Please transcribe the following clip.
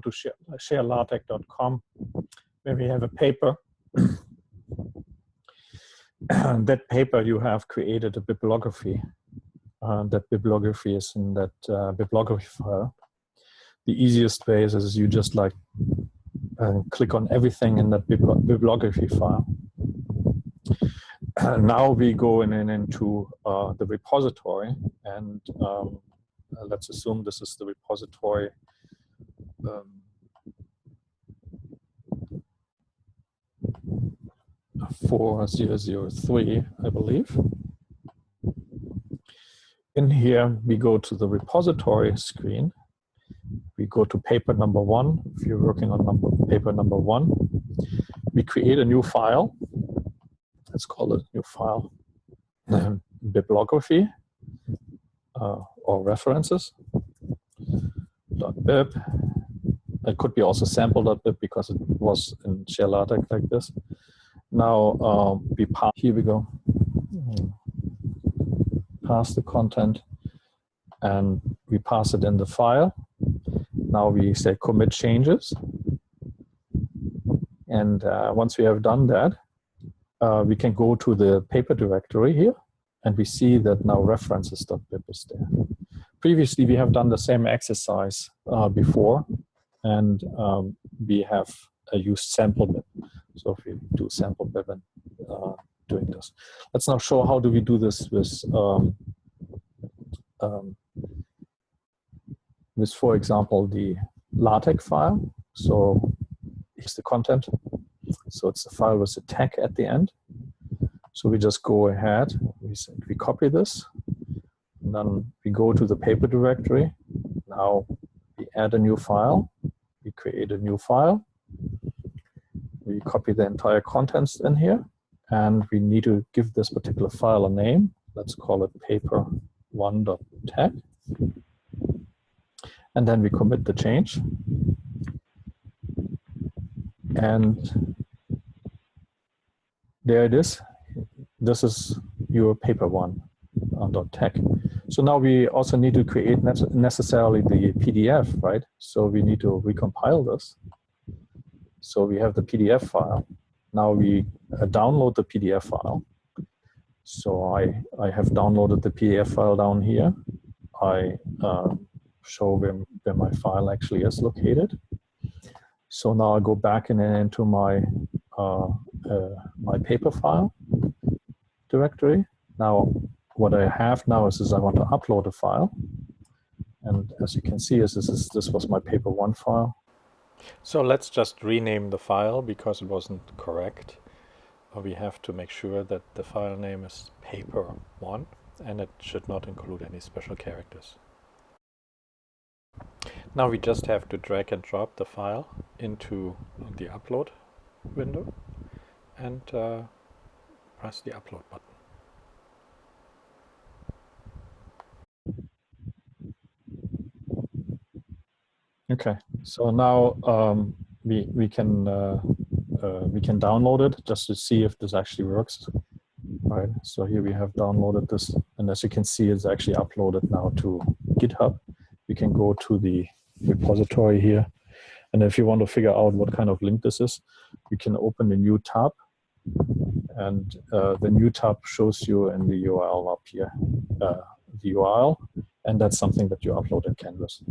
to shareLaTeX.com, where we have a paper. That paper you have created a bibliography. That bibliography is in that bibliography file. The easiest way is you just like click on everything in that bibliography file. Now we go into the repository, and let's assume this is the repository 4003, I believe. In here, we go to the repository screen. We go to paper number 1. If you're working on paper number 1, we create a new file. Let's call it new file bibliography or references .bib. It could be also sample.bib because it was in shareLaTeX like this. Now here we go. Pass the content, and we pass it in the file. Now we say commit changes, and once we have done that, we can go to the paper directory here, and we see that now references.bib is there. Previously, we have done the same exercise before, and we have used sample.bib. So if we do sample.bib and doing this, let's now show how do we do this with, for example, the LaTeX file. So here's the content. So it's the file with the tag at the end. So we just go ahead, we copy this, and then we go to the paper directory. Now we add a new file, we create a new file, we copy the entire contents in here, and we need to give this particular file a name. Let's call it paper1.tag. And then we commit the change. And there it is. This is your paper1.tag. So now we also need to create necessarily the PDF, right? So we need to recompile this. So we have the PDF file. Now we download the PDF file. So I have downloaded the PDF file down here. I show where my file actually is located. So now I go back into my my paper file directory. Now what I have now is I want to upload a file, and as you can see, this was my paper1 file. So let's just rename the file because it wasn't correct. We have to make sure that the file name is paper1, and it should not include any special characters. Now we just have to drag and drop the file into the upload window and press the upload button. Okay, so now we can download it just to see if this actually works. All right, so here we have downloaded this, and as you can see, it's actually uploaded now to GitHub. We can go to the repository here, and if you want to figure out what kind of link this is, you can open a new tab, and the new tab shows you in the URL up here, the URL, and that's something that you upload in Canvas.